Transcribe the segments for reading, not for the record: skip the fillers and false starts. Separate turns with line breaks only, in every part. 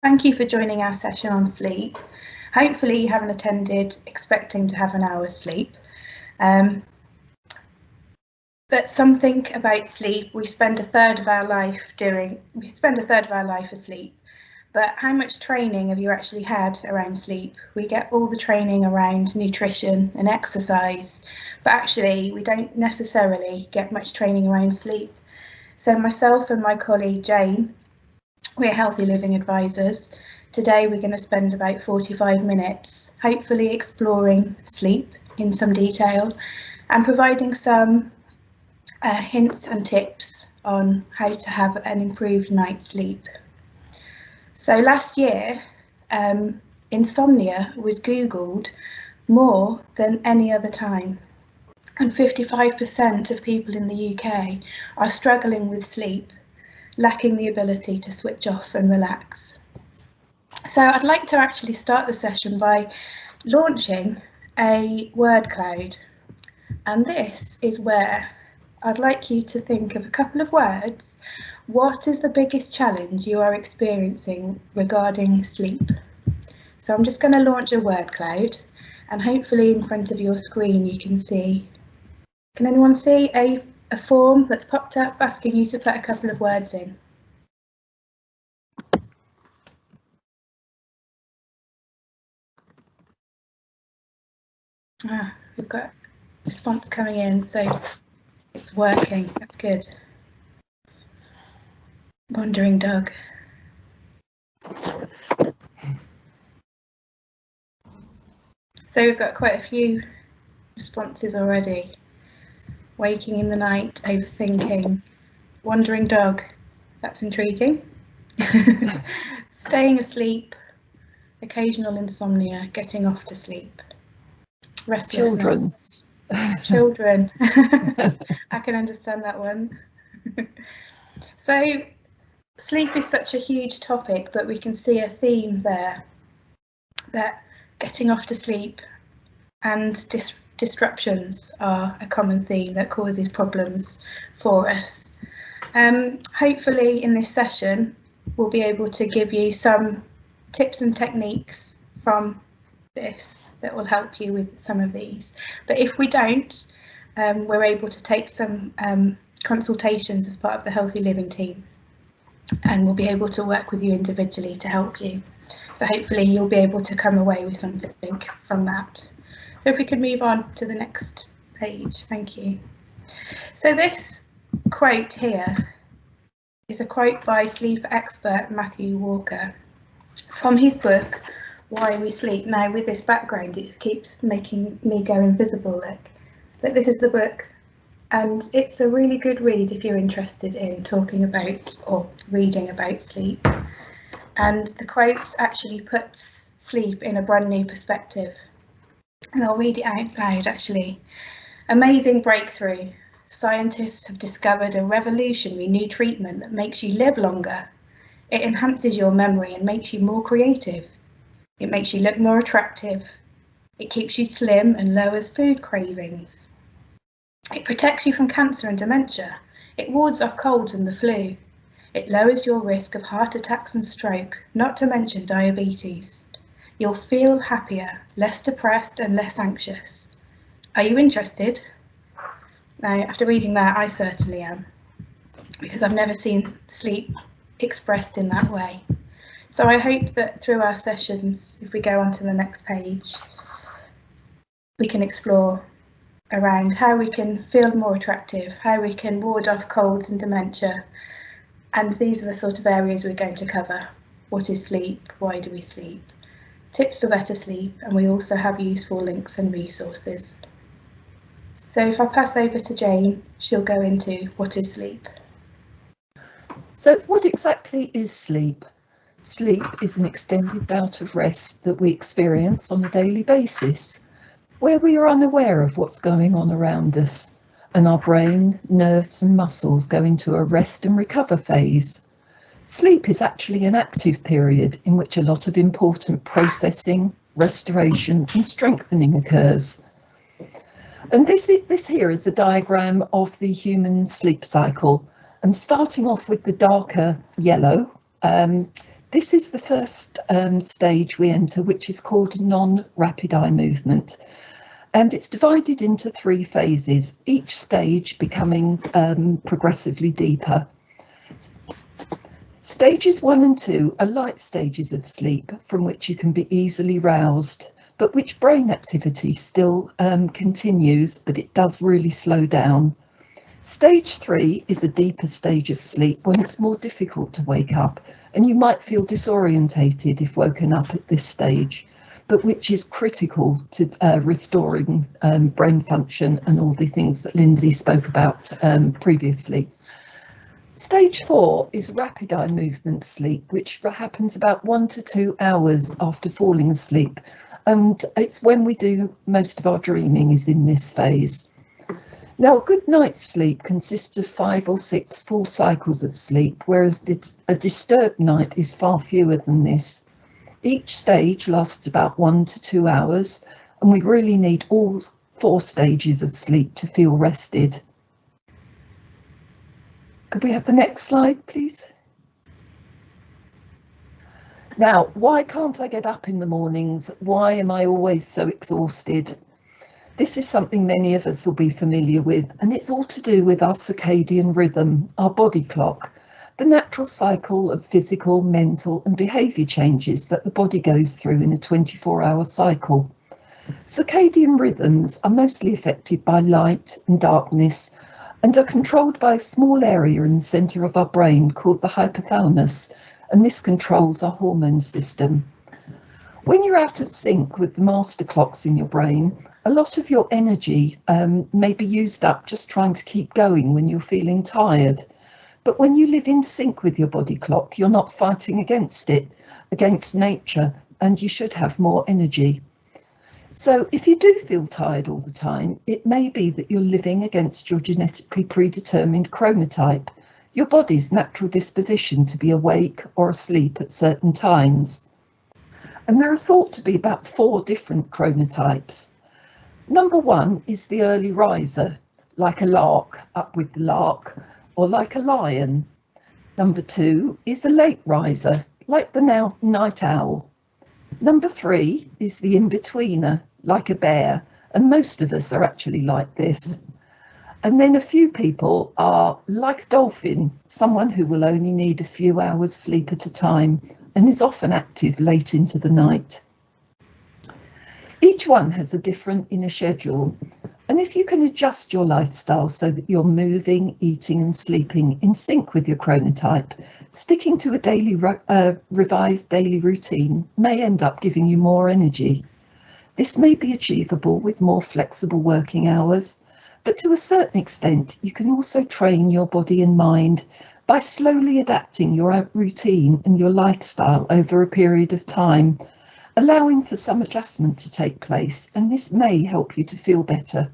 Thank you for joining our session on sleep. Hopefully you haven't attended expecting to have an hour's sleep. But something about sleep, we spend a third of our life asleep. But how much training have you actually had around sleep? We get all the training around nutrition and exercise, but actually we don't necessarily get much training around sleep. So myself and my colleague Jane, we're healthy living advisors. Today we're going to spend about 45 minutes hopefully exploring sleep in some detail and providing some hints and tips on how to have an improved night's sleep. So last year, insomnia was Googled more than any other time, and 55% of people in the UK are struggling with sleep, lacking the ability to switch off and relax. So I'd like to actually start the session by launching a word cloud, and this is where I'd like you to think of a couple of words. What is the biggest challenge you are experiencing regarding sleep? So I'm just going to launch a word cloud, and hopefully in front of your screen you can see, can anyone see a form that's popped up asking you to put a couple of words in? We've got a response coming in, so it's working, that's good. Wandering dog. So we've got quite a few responses already. Waking in the night, overthinking, wandering dog, that's intriguing. Staying asleep, occasional insomnia, getting off to sleep. Restlessness. Children. I can understand that one. So sleep is such a huge topic, but we can see a theme there, that getting off to sleep and disruptions are a common theme that causes problems for us. Hopefully in this session we'll be able to give you some tips and techniques from this that will help you with some of these, but if we don't, we're able to take some consultations as part of the Healthy Living team, and we'll be able to work with you individually to help you. So hopefully you'll be able to come away with something from that. So if we could move on to the next page, thank you. So this quote here is a quote by sleep expert Matthew Walker from his book Why We Sleep. Now with this background it keeps making me go invisible, but this is the book, and it's a really good read if you're interested in talking about or reading about sleep. And the quote actually puts sleep in a brand new perspective, and I'll read it out loud actually. Amazing breakthrough. Scientists have discovered a revolutionary new treatment that makes you live longer. It enhances your memory and makes you more creative. It makes you look more attractive. It keeps you slim and lowers food cravings. It protects you from cancer and dementia. It wards off colds and the flu. It lowers your risk of heart attacks and stroke, not to mention diabetes. You'll feel happier, less depressed and less anxious. Are you interested? Now, after reading that, I certainly am, because I've never seen sleep expressed in that way. So I hope that through our sessions, if we go on to the next page, we can explore around how we can feel more attractive, how we can ward off colds and dementia. And these are the sort of areas we're going to cover. What is sleep? Why do we sleep? Tips for better sleep, and we also have useful links and resources. So if I pass over to Jane, she'll go into what is sleep.
So what exactly is sleep? Sleep is an extended bout of rest that we experience on a daily basis, where we are unaware of what's going on around us, and our brain, nerves and muscles go into a rest and recover phase. Sleep is actually an active period in which a lot of important processing, restoration and strengthening occurs. And this here is a diagram of the human sleep cycle, and starting off with the darker yellow, This is the first stage we enter, which is called non-rapid eye movement. And it's divided into 3 phases, each stage becoming progressively deeper. Stages 1 and 2 are light stages of sleep from which you can be easily roused, but which brain activity still continues, but it does really slow down. Stage 3 is a deeper stage of sleep when it's more difficult to wake up, and you might feel disorientated if woken up at this stage, but which is critical to restoring brain function and all the things that Lynsey spoke about previously. Stage 4 is rapid eye movement sleep, which happens about 1 to 2 hours after falling asleep, and it's when we do most of our dreaming is in this phase. Now, a good night's sleep consists of 5 or 6 full cycles of sleep, whereas a disturbed night is far fewer than this. Each stage lasts about 1 to 2 hours, and we really need all 4 stages of sleep to feel rested. Could we have the next slide, please? Now, why can't I get up in the mornings? Why am I always so exhausted? This is something many of us will be familiar with, and it's all to do with our circadian rhythm, our body clock, the natural cycle of physical, mental and behaviour changes that the body goes through in a 24-hour cycle. Circadian rhythms are mostly affected by light and darkness and are controlled by a small area in the centre of our brain called the hypothalamus, and this controls our hormone system. When you're out of sync with the master clocks in your brain, a lot of your energy may be used up just trying to keep going when you're feeling tired. But when you live in sync with your body clock, you're not fighting against it, against nature, and you should have more energy. So if you do feel tired all the time, it may be that you're living against your genetically predetermined chronotype, your body's natural disposition to be awake or asleep at certain times. And there are thought to be about 4 different chronotypes. Number 1 is the early riser, like a lark, up with the lark, or like a lion. Number 2 is a late riser, like the night owl. Number 3 is the in-betweener, like a bear, and most of us are actually like this. And then a few people are like a dolphin, someone who will only need a few hours sleep at a time and is often active late into the night. Each one has a different inner schedule, and if you can adjust your lifestyle so that you're moving, eating and sleeping in sync with your chronotype, sticking to a revised daily routine may end up giving you more energy. This may be achievable with more flexible working hours, but to a certain extent you can also train your body and mind by slowly adapting your routine and your lifestyle over a period of time, allowing for some adjustment to take place, and this may help you to feel better.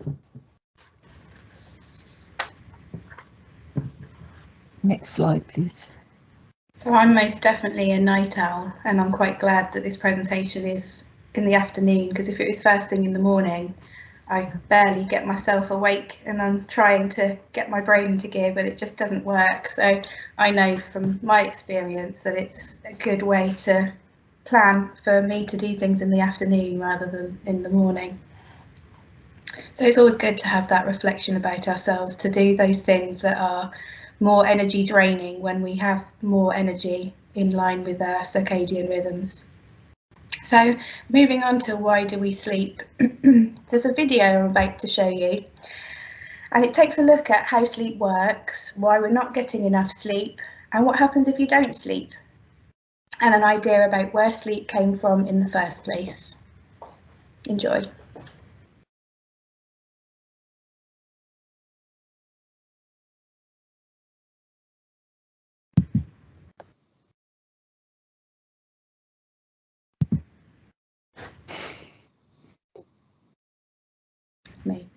Next slide, please.
So I'm most definitely a night owl, and I'm quite glad that this presentation is in the afternoon, because if it was first thing in the morning, I barely get myself awake and I'm trying to get my brain into gear, but it just doesn't work. So I know from my experience that it's a good way to plan for me to do things in the afternoon rather than in the morning. So it's always good to have that reflection about ourselves, to do those things that are more energy draining when we have more energy in line with our circadian rhythms. So moving on to why do we sleep? There's a video I'm about to show you, and it takes a look at how sleep works, why we're not getting enough sleep, and what happens if you don't sleep, and an idea about where sleep came from in the first place. Enjoy. It's me.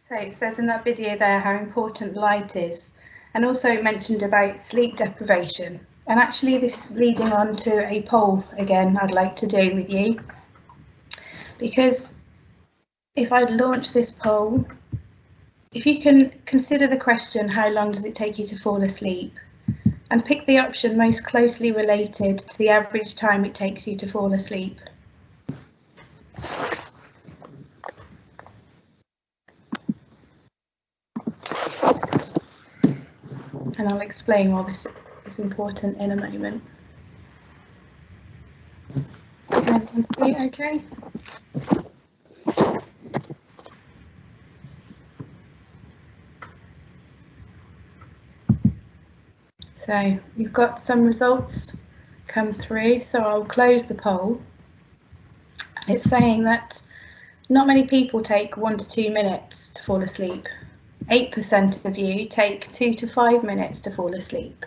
So it says in that video there how important light is, and also mentioned about sleep deprivation. And actually this is leading on to a poll again I'd like to do with you, because if I'd launch this poll, if you can consider the question, how long does it take you to fall asleep, and pick the option most closely related to the average time it takes you to fall asleep. And I'll explain why this is important in a moment. Can everyone see okay? So we've got some results come through, so I'll close the poll. It's saying that not many people take 1 to 2 minutes to fall asleep. 8% of you take 2 to 5 minutes to fall asleep.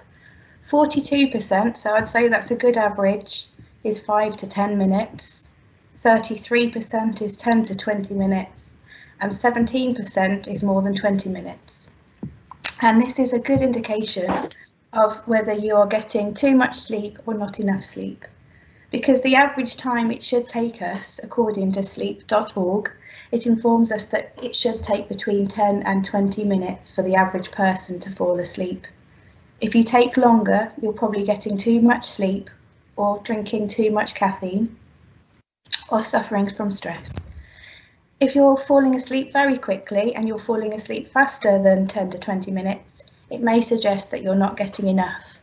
42%, so I'd say that's a good average, is 5 to 10 minutes. 33% is 10 to 20 minutes, and 17% is more than 20 minutes. And this is a good indication of whether you are getting too much sleep or not enough sleep, because the average time it should take us, according to sleep.org, it informs us that it should take between 10 and 20 minutes for the average person to fall asleep. If you take longer, you're probably getting too much sleep, or drinking too much caffeine, or suffering from stress. If you're falling asleep very quickly and you're falling asleep faster than 10 to 20 minutes, it may suggest that you're not getting enough.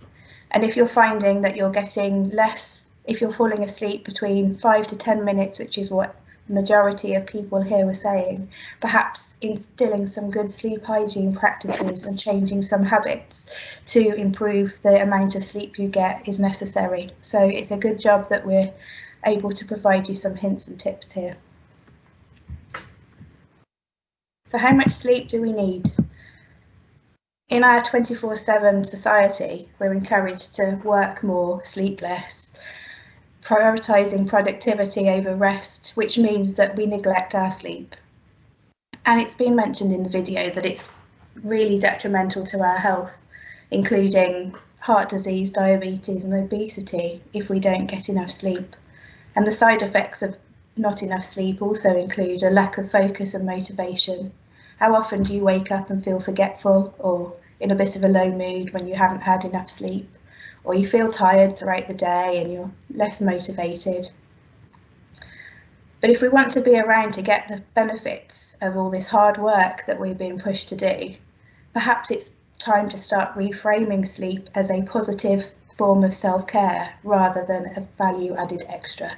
And if you're finding that you're getting less, if you're falling asleep between 5 to 10 minutes, which is what the majority of people here were saying, perhaps instilling some good sleep hygiene practices and changing some habits to improve the amount of sleep you get is necessary. So it's a good job that we're able to provide you some hints and tips here. So how much sleep do we need? In our 24/7 society, we're encouraged to work more, sleep less, prioritising productivity over rest, which means that we neglect our sleep. And it's been mentioned in the video that it's really detrimental to our health, including heart disease, diabetes and obesity if we don't get enough sleep. And the side effects of not enough sleep also include a lack of focus and motivation. How often do you wake up and feel forgetful or in a bit of a low mood when you haven't had enough sleep? Or you feel tired throughout the day and you're less motivated. But if we want to be around to get the benefits of all this hard work that we're being pushed to do, perhaps it's time to start reframing sleep as a positive form of self-care rather than a value-added extra.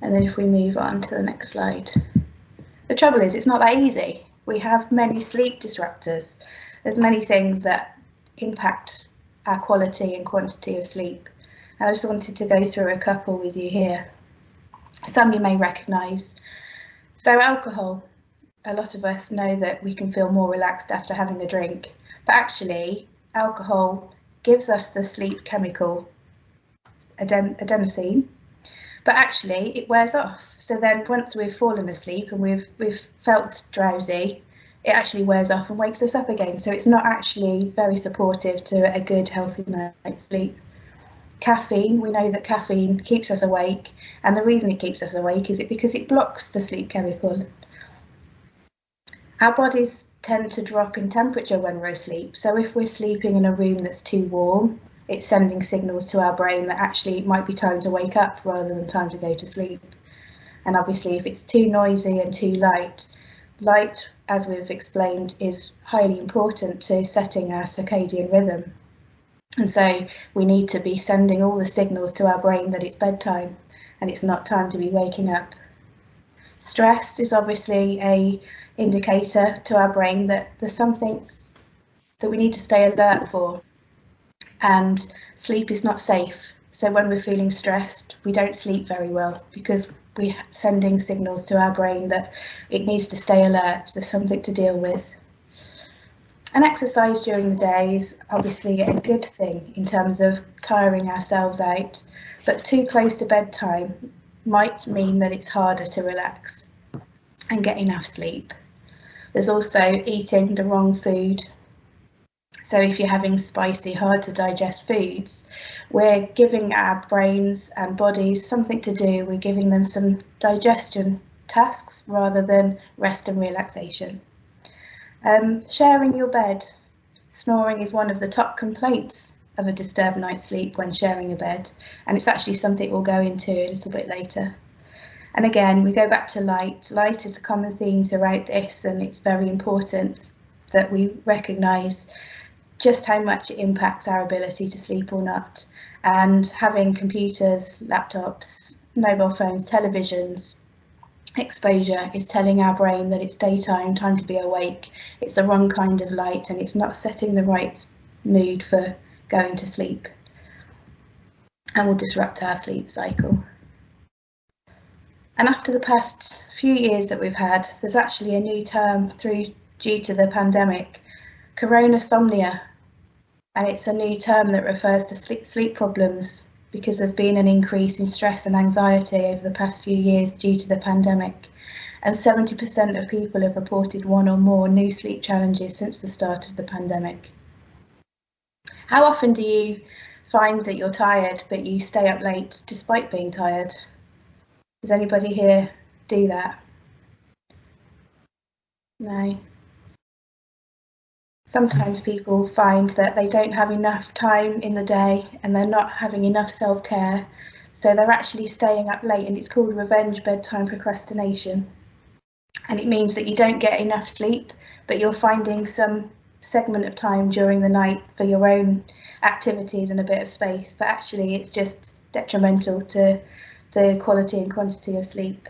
And then if we move on to the next slide. The trouble is, it's not that easy. We have many sleep disruptors. There's many things that impact our quality and quantity of sleep. And I just wanted to go through a couple with you here. Some you may recognise. So alcohol. A lot of us know that we can feel more relaxed after having a drink, but actually alcohol gives us the sleep chemical adenosine. But actually it wears off. So then once we've fallen asleep and we've felt drowsy, it actually wears off and wakes us up again. So it's not actually very supportive to a good, healthy night's sleep. Caffeine, we know that caffeine keeps us awake. And the reason it keeps us awake is because it blocks the sleep chemical. Our bodies tend to drop in temperature when we're asleep. So if we're sleeping in a room that's too warm, it's sending signals to our brain that actually it might be time to wake up rather than time to go to sleep. And obviously if it's too noisy and too light, light, as we've explained, is highly important to setting our circadian rhythm. And so we need to be sending all the signals to our brain that it's bedtime and it's not time to be waking up. Stress is obviously an indicator to our brain that there's something that we need to stay alert for. And sleep is not safe. So when we're feeling stressed, we don't sleep very well because we're sending signals to our brain that it needs to stay alert, there's something to deal with. And exercise during the day is obviously a good thing in terms of tiring ourselves out, but too close to bedtime might mean that it's harder to relax and get enough sleep. There's also eating the wrong food. So if you're having spicy, hard to digest foods, we're giving our brains and bodies something to do. We're giving them some digestion tasks rather than rest and relaxation. Sharing your bed. Snoring is one of the top complaints of a disturbed night's sleep when sharing a bed, and it's actually something we'll go into a little bit later. And again, we go back to light. Light is the common theme throughout this, and it's very important that we recognise just how much it impacts our ability to sleep or not. And having computers, laptops, mobile phones, televisions, exposure is telling our brain that it's daytime, time to be awake. It's the wrong kind of light, and it's not setting the right mood for going to sleep, and will disrupt our sleep cycle. And after the past few years that we've had, there's actually a new term due to the pandemic, coronasomnia, and it's a new term that refers to sleep problems because there's been an increase in stress and anxiety over the past few years due to the pandemic, and 70% of people have reported one or more new sleep challenges since the start of the pandemic. How often do you find that you're tired but you stay up late despite being tired? Does anybody here do that? No. Sometimes people find that they don't have enough time in the day and they're not having enough self-care, so they're actually staying up late, and it's called revenge bedtime procrastination. And it means that you don't get enough sleep, but you're finding some segment of time during the night for your own activities and a bit of space, but actually it's just detrimental to the quality and quantity of sleep.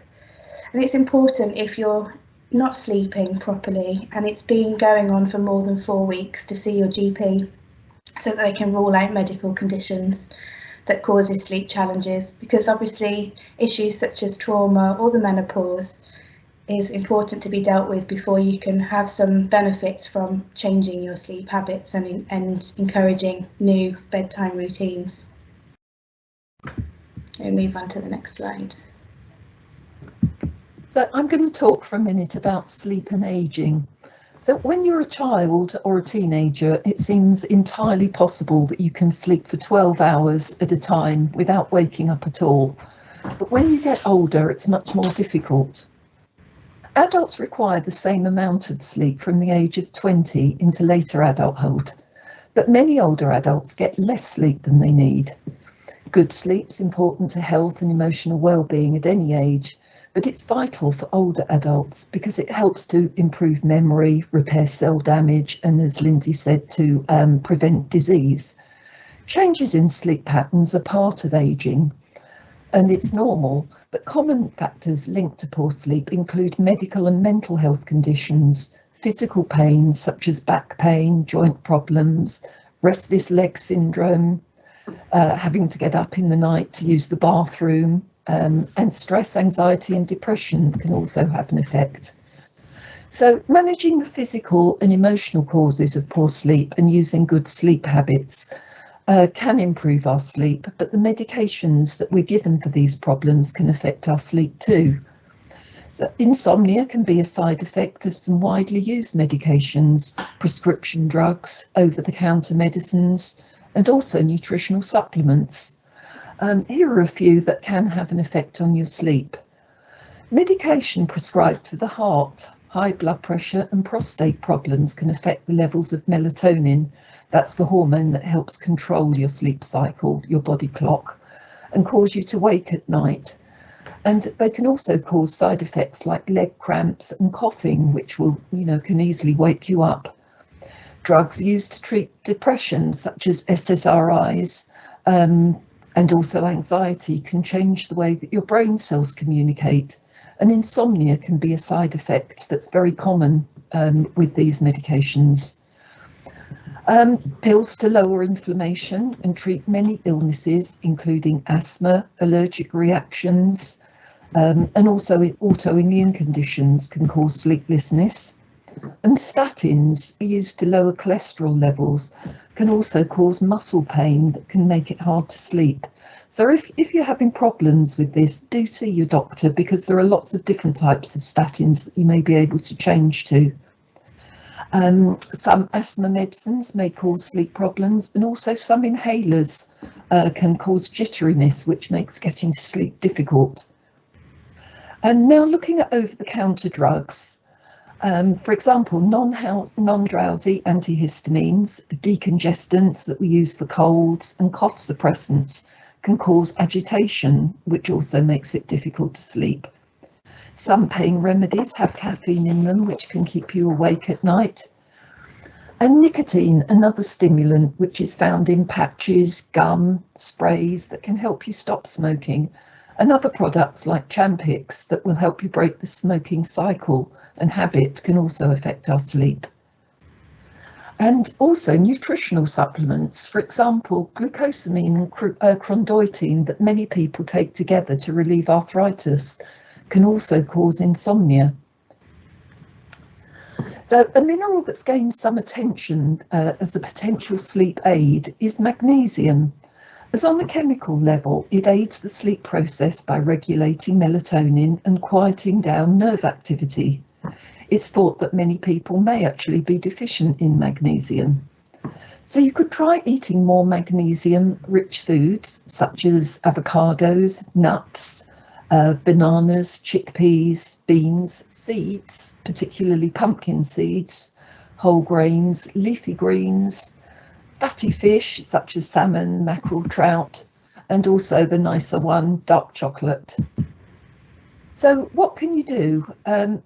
And it's important, if you're not sleeping properly and it's been going on for more than 4 weeks, to see your GP so that they can rule out medical conditions that causes sleep challenges, because obviously issues such as trauma or the menopause is important to be dealt with before you can have some benefits from changing your sleep habits and encouraging new bedtime routines. We'll move on to the next slide.
So I'm going to talk for a minute about sleep and ageing. So when you're a child or a teenager, it seems entirely possible that you can sleep for 12 hours at a time without waking up at all. But when you get older, it's much more difficult. Adults require the same amount of sleep from the age of 20 into later adulthood, but many older adults get less sleep than they need. Good sleep is important to health and emotional well-being at any age, but it's vital for older adults because it helps to improve memory, repair cell damage, and, as Lynsey said, to prevent disease. Changes in sleep patterns are part of ageing, and it's normal, but common factors linked to poor sleep include medical and mental health conditions, physical pains such as back pain, joint problems, restless leg syndrome, having to get up in the night to use the bathroom, and stress, anxiety and depression can also have an effect. So managing the physical and emotional causes of poor sleep and using good sleep habits can improve our sleep, but the medications that we're given for these problems can affect our sleep too. So insomnia can be a side effect of some widely used medications, prescription drugs, over-the-counter medicines, and also nutritional supplements. Here are a few that can have an effect on your sleep. Medication prescribed for the heart, high blood pressure and prostate problems can affect the levels of melatonin. That's the hormone that helps control your sleep cycle, your body clock, and cause you to wake at night. And they can also cause side effects like leg cramps and coughing, which will, can easily wake you up. Drugs used to treat depression, such as SSRIs, and also anxiety, can change the way that your brain cells communicate. And insomnia can be a side effect that's very common with these medications. Pills to lower inflammation and treat many illnesses, including asthma, allergic reactions, and also autoimmune conditions can cause sleeplessness. And statins used to lower cholesterol levels can also cause muscle pain that can make it hard to sleep. So if you're having problems with this, do see your doctor, because there are lots of different types of statins that you may be able to change to. Some asthma medicines may cause sleep problems, and also some inhalers can cause jitteriness, which makes getting to sleep difficult. And now looking at over-the-counter drugs, for example, non-drowsy antihistamines, decongestants that we use for colds, and cough suppressants can cause agitation, which also makes it difficult to sleep. Some pain remedies have caffeine in them, which can keep you awake at night. And nicotine, another stimulant, which is found in patches, gum, sprays that can help you stop smoking, and other products like Champix that will help you break the smoking cycle and habit can also affect our sleep. And also nutritional supplements, for example, glucosamine and chondroitin that many people take together to relieve arthritis, can also cause insomnia. So a mineral that's gained some attention as a potential sleep aid is magnesium. As on the chemical level, it aids the sleep process by regulating melatonin and quieting down nerve activity. It's thought that many people may actually be deficient in magnesium. So you could try eating more magnesium-rich foods such as avocados, nuts, bananas, chickpeas, beans, seeds, particularly pumpkin seeds, whole grains, leafy greens, fatty fish such as salmon, mackerel, trout, and also the nicer one, dark chocolate. So what can you do?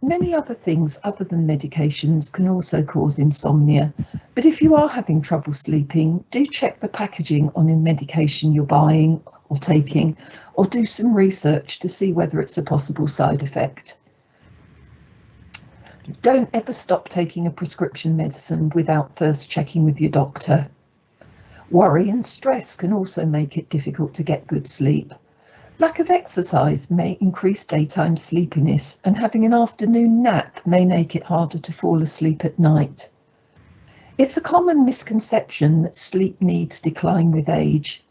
Many other things other than medications can also cause insomnia, but if you are having trouble sleeping, do check the packaging on a medication you're buying or taking, or do some research to see whether it's a possible side effect. Don't ever stop taking a prescription medicine without first checking with your doctor. Worry and stress can also make it difficult to get good sleep. Lack of exercise may increase daytime sleepiness, and having an afternoon nap may make it harder to fall asleep at night. It's a common misconception that sleep needs decline with age.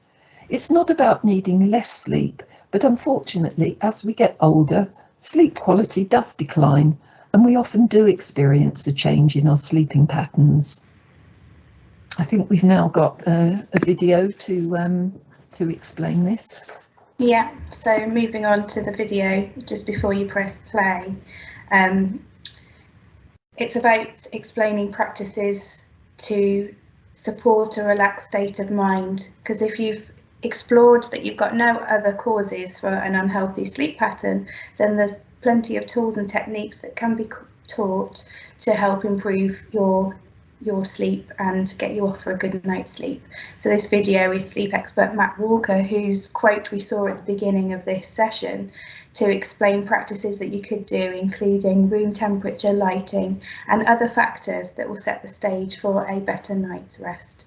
It's not about needing less sleep, but unfortunately, as we get older, sleep quality does decline, and we often do experience a change in our sleeping patterns. I think we've now got a video to explain this.
Yeah, so moving on to the video just before you press play. It's about explaining practices to support a relaxed state of mind, because if you've explored that you've got no other causes for an unhealthy sleep pattern, then there's plenty of tools and techniques that can be taught to help improve your sleep and get you off for a good night's sleep. So this video is sleep expert Matt Walker, whose quote we saw at the beginning of this session, to explain practices that you could do, including room temperature, lighting, and other factors that will set the stage for a better night's rest.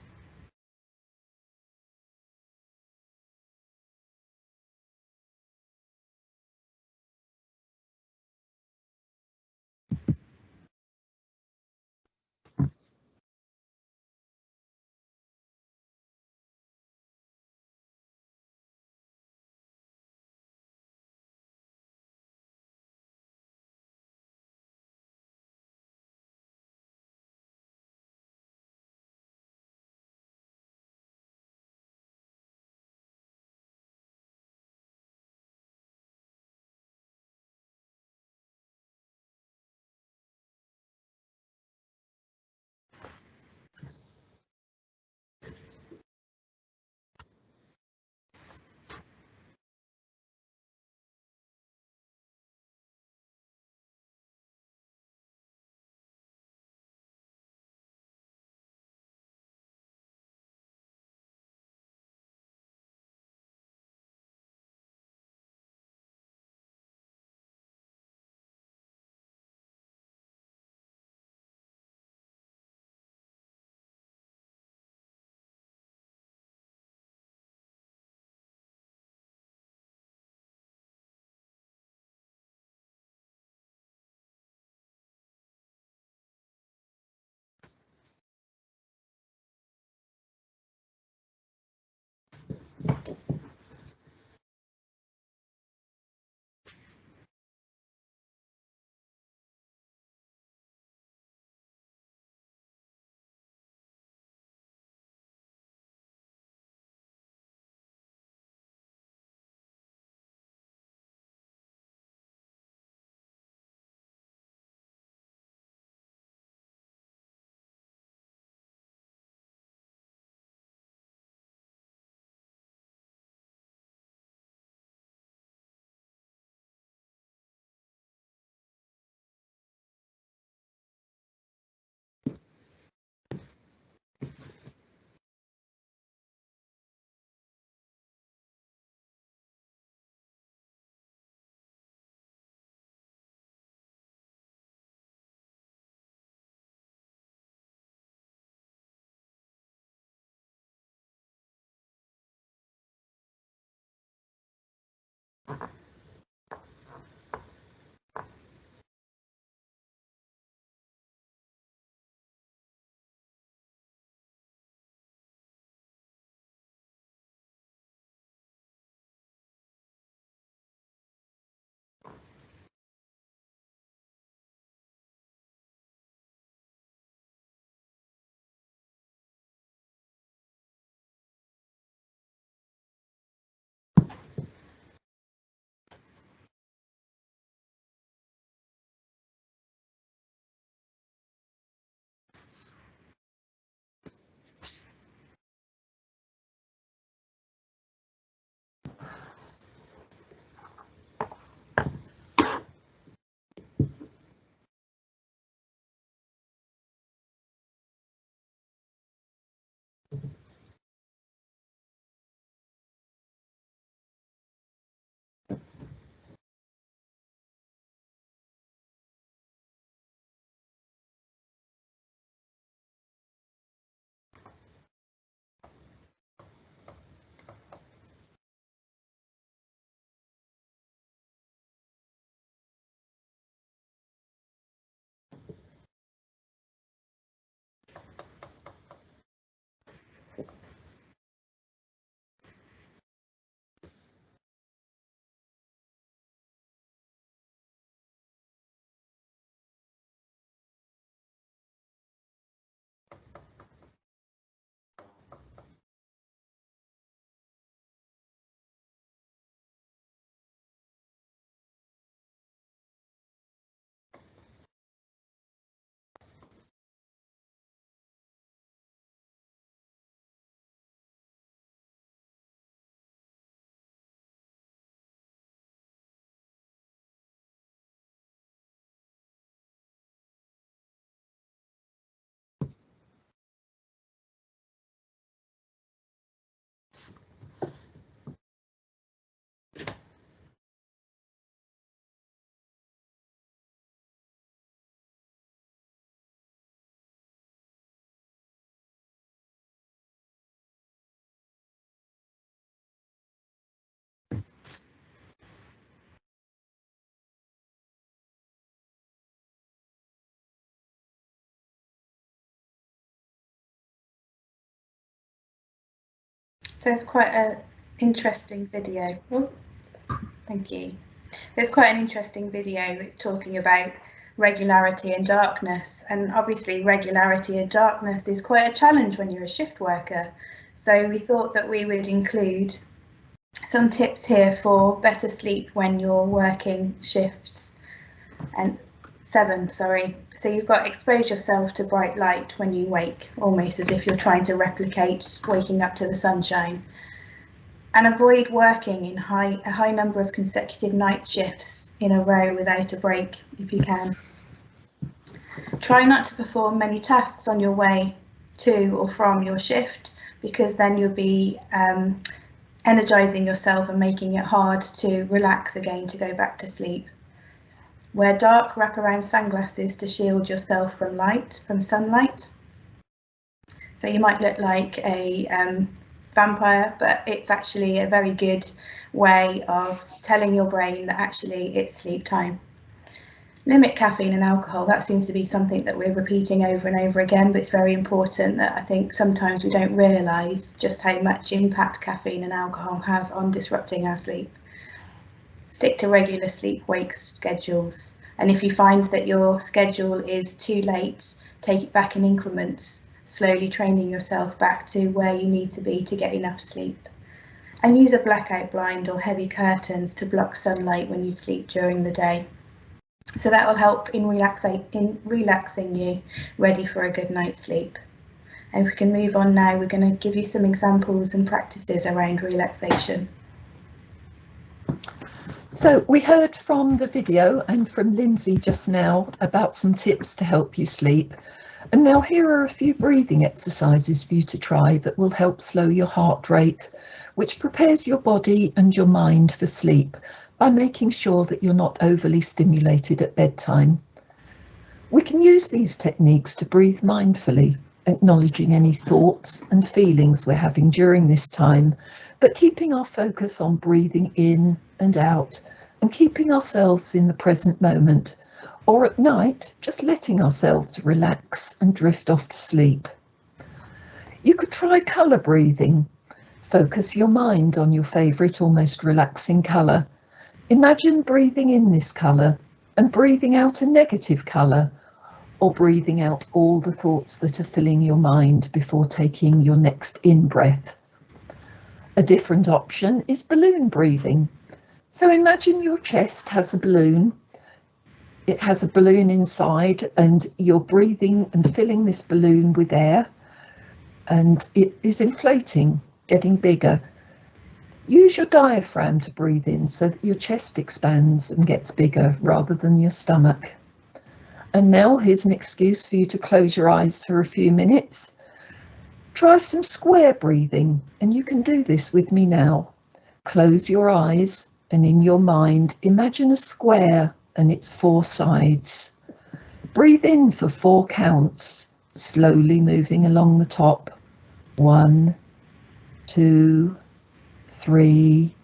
So it's quite an interesting video. Oh, thank you. It's quite an interesting video. It's talking about regularity and darkness, and obviously regularity and darkness is quite a challenge when you're a shift worker. So we thought that we would include some tips here for better sleep when you're working shifts. And 7, sorry. So you've got expose yourself to bright light when you wake, almost as if you're trying to replicate waking up to the sunshine. And avoid working in a high number of consecutive night shifts in a row without a break if you can. Try not to perform many tasks on your way to or from your shift, because then you'll be energizing yourself and making it hard to relax again, to go back to sleep. Wear dark wraparound sunglasses to shield yourself from sunlight. So you might look like a vampire, but it's actually a very good way of telling your brain that actually it's sleep time. Limit caffeine and alcohol. That seems to be something that we're repeating over and over again, but it's very important that I think sometimes we don't realise just how much impact caffeine and alcohol has on disrupting our sleep. Stick to regular sleep-wake schedules, and if you find that your schedule is too late, take it back in increments, slowly training yourself back to where you need to be to get enough sleep. And use a blackout blind or heavy curtains to block sunlight when you sleep during the day. So that will help in relaxing you, ready for a good night's sleep. And if we can move on now, we're going to give you some examples and practices around relaxation.
So we heard from the video and from Lynsey just now about some tips to help you sleep. And now here are a few breathing exercises for you to try that will help slow your heart rate, which prepares your body and your mind for sleep by making sure that you're not overly stimulated at bedtime. We can use these techniques to breathe mindfully, acknowledging any thoughts and feelings we're having during this time but keeping our focus on breathing in and out and keeping ourselves in the present moment, or at night, just letting ourselves relax and drift off to sleep. You could try colour breathing. Focus your mind on your favourite or most relaxing colour. Imagine breathing in this colour and breathing out a negative colour, or breathing out all the thoughts that are filling your mind before taking your next in-breath. A different option is balloon breathing. So imagine your chest has a balloon. It has a balloon inside and you're breathing and filling this balloon with air, and it is inflating, getting bigger. Use your diaphragm to breathe in so that your chest expands and gets bigger rather than your stomach. And now here's an excuse for you to close your eyes for a few minutes. Try some square breathing, and you can do this with me now. Close your eyes and in your mind imagine a square and its 4 sides. Breathe in for 4 counts, slowly moving along the top. 1, 2, 3,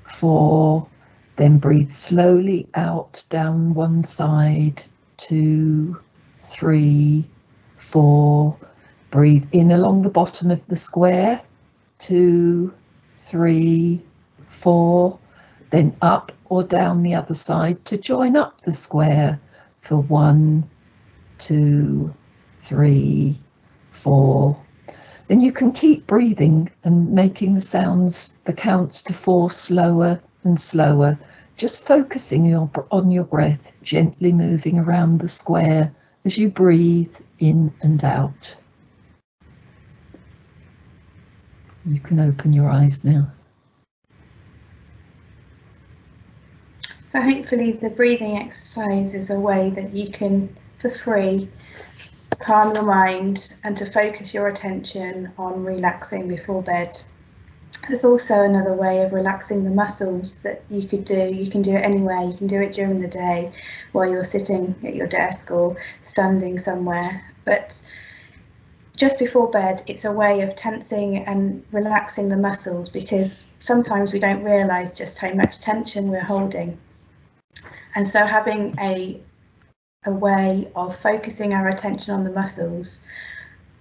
4. Then breathe slowly out down one side. 2, 3, 4. Breathe in along the bottom of the square. 2, 3, 4. Then up or down the other side to join up the square for 1, 2, 3, 4. Then you can keep breathing and making the sounds, the counts to 4 slower and slower, just focusing on your breath, gently moving around the square as you breathe in and out. You can open your eyes now.
So hopefully the breathing exercise is a way that you can, for free, calm your mind and to focus your attention on relaxing before bed. There's also another way of relaxing the muscles that you could do. You can do it anywhere. You can do it during the day while you're sitting at your desk or standing somewhere. But just before bed, it's a way of tensing and relaxing the muscles, because sometimes we don't realise just how much tension we're holding. And so having a way of focusing our attention on the muscles,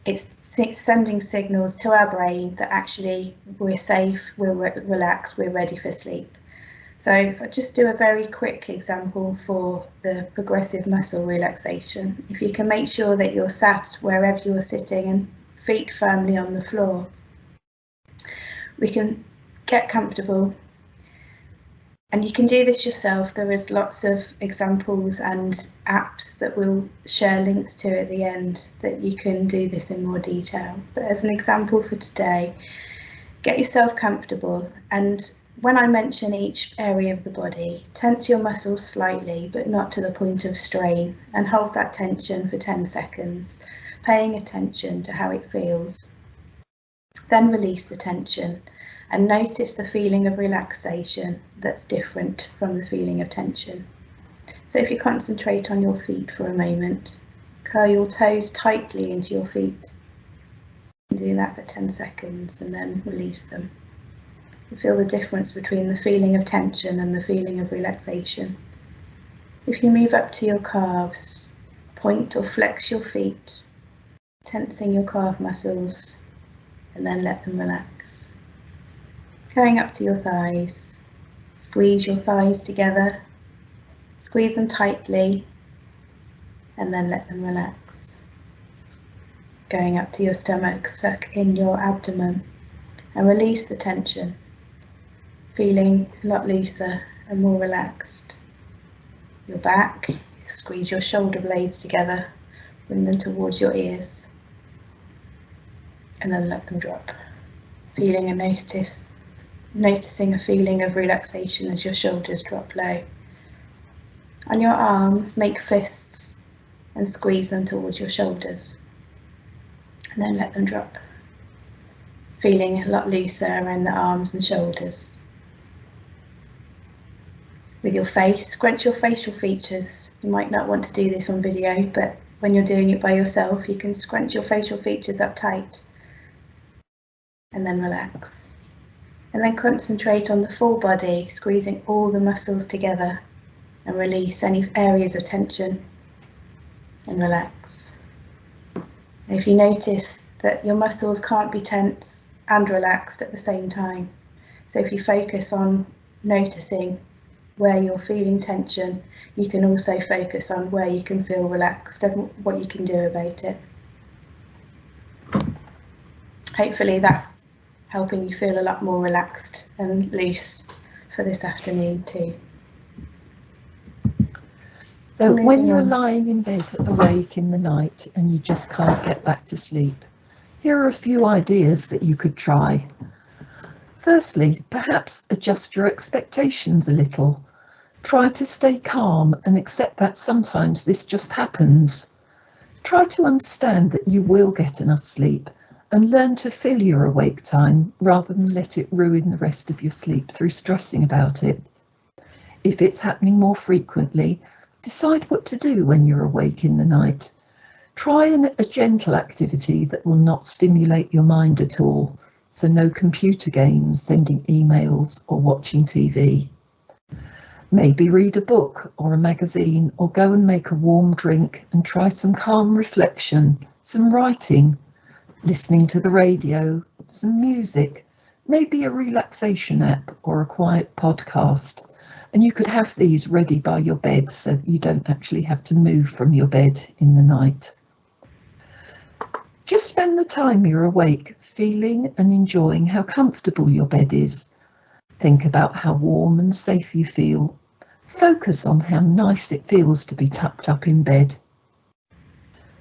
it's sending signals to our brain that actually we're safe, we're relaxed, we're ready for sleep. So if I just do a very quick example for the progressive muscle relaxation, if you can make sure that you're sat wherever you're sitting and feet firmly on the floor, we can get comfortable. And you can do this yourself. There is lots of examples and apps that we'll share links to at the end that you can do this in more detail. But as an example for today, get yourself comfortable, and when I mention each area of the body, tense your muscles slightly, but not to the point of strain, and hold that tension for 10 seconds, paying attention to how it feels. Then release the tension and notice the feeling of relaxation that's different from the feeling of tension. So if you concentrate on your feet for a moment, curl your toes tightly into your feet. Do that for 10 seconds and then release them. You feel the difference between the feeling of tension and the feeling of relaxation. If you move up to your calves, point or flex your feet, tensing your calf muscles, and then let them relax. Going up to your thighs, squeeze your thighs together, squeeze them tightly, and then let them relax. Going up to your stomach, suck in your abdomen and release the tension, feeling a lot looser and more relaxed. Your back, squeeze your shoulder blades together, bring them towards your ears, and then let them drop. Feeling and noticing a feeling of relaxation as your shoulders drop low. On your arms, make fists and squeeze them towards your shoulders, and then let them drop. Feeling a lot looser around the arms and shoulders. With your face, scrunch your facial features. You might not want to do this on video, but when you're doing it by yourself, you can scrunch your facial features up tight and then relax. And then concentrate on the full body, squeezing all the muscles together, and release any areas of tension and relax. And if you notice that your muscles can't be tense and relaxed at the same time, so if you focus on noticing where you're feeling tension, you can also focus on where you can feel relaxed and what you can do about it. Hopefully that's helping you feel a lot more relaxed and loose for this afternoon too.
So when you're lying in bed awake in the night and you just can't get back to sleep, here are a few ideas that you could try. Firstly, perhaps adjust your expectations a little. Try to stay calm and accept that sometimes this just happens. Try to understand that you will get enough sleep and learn to fill your awake time rather than let it ruin the rest of your sleep through stressing about it. If it's happening more frequently, decide what to do when you're awake in the night. Try a gentle activity that will not stimulate your mind at all. So no computer games, sending emails or watching TV. Maybe read a book or a magazine, or go and make a warm drink and try some calm reflection, some writing, listening to the radio, some music, maybe a relaxation app or a quiet podcast. And you could have these ready by your bed so that you don't actually have to move from your bed in the night. Just spend the time you're awake feeling and enjoying how comfortable your bed is. Think about how warm and safe you feel. Focus on how nice it feels to be tucked up in bed.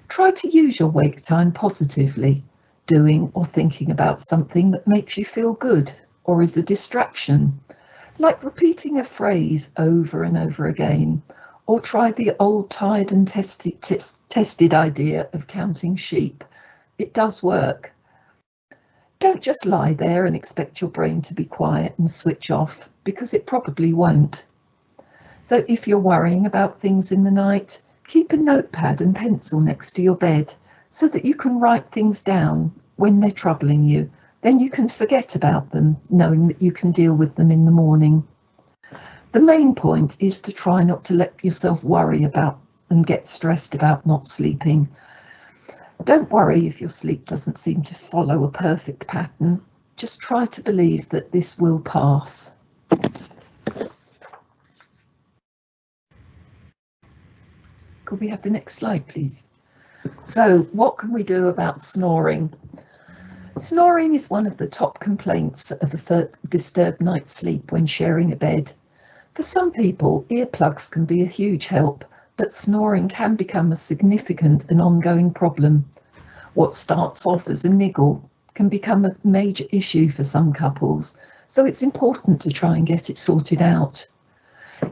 Try to use your wake time positively, doing or thinking about something that makes you feel good or is a distraction, like repeating a phrase over and over again, or try the old tried and tested idea of counting sheep. It does work. Don't just lie there and expect your brain to be quiet and switch off, because it probably won't. So if you're worrying about things in the night, keep a notepad and pencil next to your bed so that you can write things down when they're troubling you. Then you can forget about them, knowing that you can deal with them in the morning. The main point is to try not to let yourself worry about and get stressed about not sleeping. Don't worry if your sleep doesn't seem to follow a perfect pattern. Just try to believe that this will pass. Could we have the next slide, please? So, what can we do about snoring? Snoring is one of the top complaints of a disturbed night's sleep when sharing a bed. For some people, earplugs can be a huge help, but snoring can become a significant and ongoing problem. What starts off as a niggle can become a major issue for some couples, so it's important to try and get it sorted out.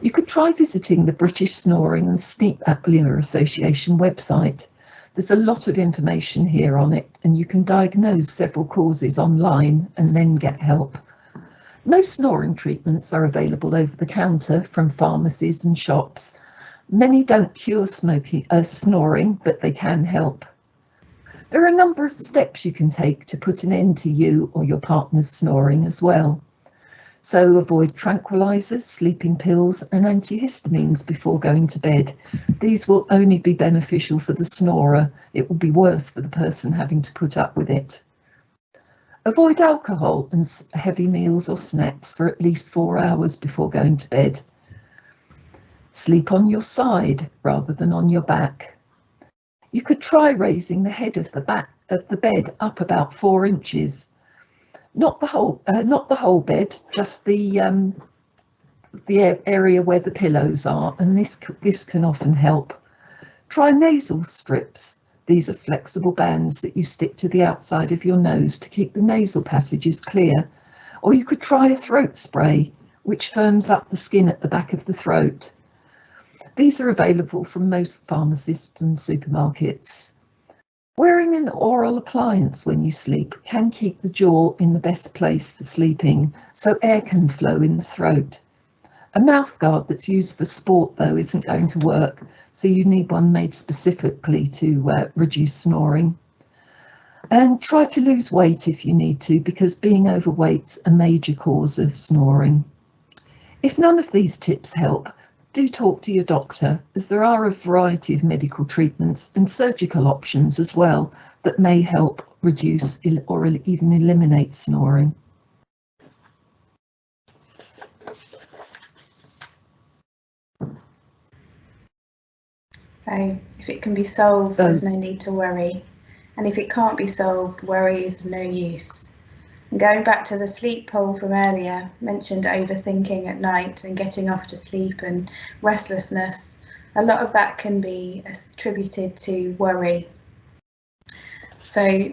You could try visiting the British Snoring and Sleep Apnea Association website. There's a lot of information here on it, and you can diagnose several causes online and then get help. Most snoring treatments are available over the counter from pharmacies and shops. Many don't cure snoring, but they can help. There are a number of steps you can take to put an end to you or your partner's snoring as well. So avoid tranquilizers, sleeping pills and antihistamines before going to bed. These will only be beneficial for the snorer. It will be worse for the person having to put up with it. Avoid alcohol and heavy meals or snacks for at least 4 hours before going to bed. Sleep on your side rather than on your back. You could try raising the head of the bed up about 4 inches. Not the whole bed, just the area where the pillows are, and this can often help. Try nasal strips. These are flexible bands that you stick to the outside of your nose to keep the nasal passages clear. Or you could try a throat spray, which firms up the skin at the back of the throat. These are available from most pharmacists and supermarkets. Wearing an oral appliance when you sleep can keep the jaw in the best place for sleeping, so air can flow in the throat. A mouthguard that's used for sport, though, isn't going to work, so you need one made specifically to reduce snoring. And try to lose weight if you need to, because being overweight's a major cause of snoring. If none of these tips help, do talk to your doctor, as there are a variety of medical treatments and surgical options as well that may help reduce or even eliminate snoring.
So if it can be solved, there's no need to worry. And if it can't be solved, worry is no use. And going back to the sleep poll from earlier, mentioned overthinking at night and getting off to sleep and restlessness, a lot of that can be attributed to worry. So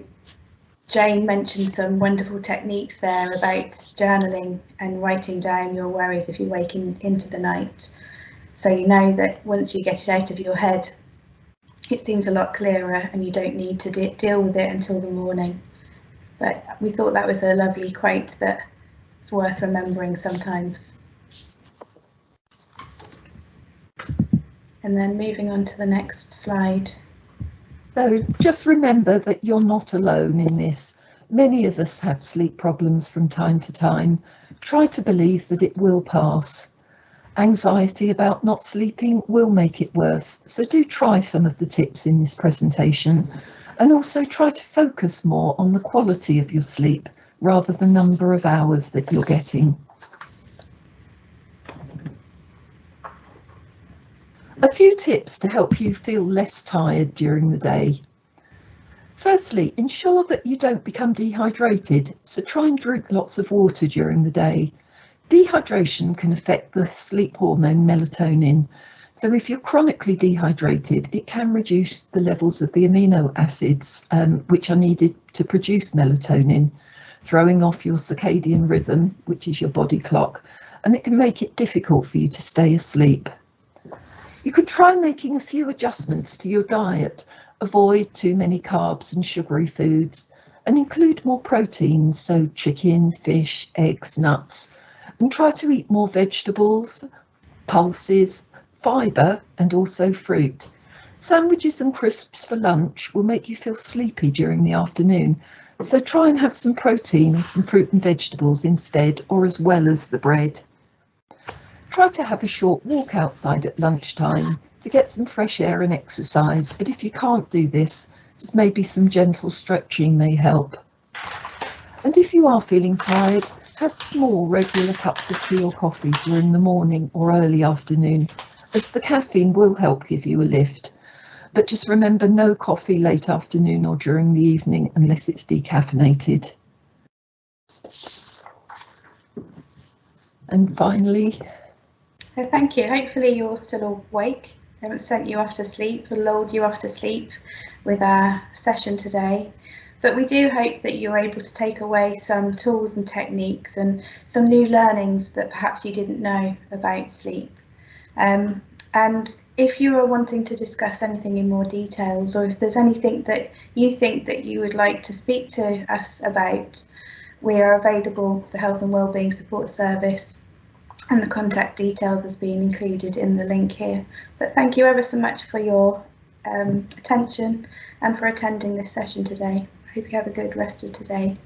Jane mentioned some wonderful techniques there about journaling and writing down your worries if you're waking into the night. So you know that once you get it out of your head, it seems a lot clearer and you don't need to deal with it until the morning. But we thought that was a lovely quote that's worth remembering sometimes. And then moving on to the next slide.
So just remember that you're not alone in this. Many of us have sleep problems from time to time. Try to believe that it will pass. Anxiety about not sleeping will make it worse, so do try some of the tips in this presentation, and also try to focus more on the quality of your sleep rather than the number of hours that you're getting. A few tips to help you feel less tired during the day. Firstly, ensure that you don't become dehydrated, so try and drink lots of water during the day. Dehydration can affect the sleep hormone melatonin, so if you're chronically dehydrated, it can reduce the levels of the amino acids which are needed to produce melatonin, throwing off your circadian rhythm, which is your body clock, and it can make it difficult for you to stay asleep. You could try making a few adjustments to your diet. Avoid too many carbs and sugary foods, and include more proteins, so chicken, fish, eggs, nuts, and try to eat more vegetables, pulses, fibre, and also fruit. Sandwiches and crisps for lunch will make you feel sleepy during the afternoon, so try and have some protein or some fruit and vegetables instead, or as well as the bread. Try to have a short walk outside at lunchtime to get some fresh air and exercise, but if you can't do this, just maybe some gentle stretching may help. And if you are feeling tired, have small regular cups of tea or coffee during the morning or early afternoon, as the caffeine will help give you a lift. But just remember, no coffee late afternoon or during the evening unless it's decaffeinated. And finally,
So thank you. Hopefully you're still awake. I haven't sent you off to sleep or lulled you off to sleep with our session today. But we do hope that you're able to take away some tools and techniques and some new learnings that perhaps you didn't know about sleep. And if you are wanting to discuss anything in more details, or if there's anything that you think that you would like to speak to us about, we are available for Health and Wellbeing Support Service, and the contact details has been included in the link here. But thank you ever so much for your attention and for attending this session today. I hope you have a good rest of today.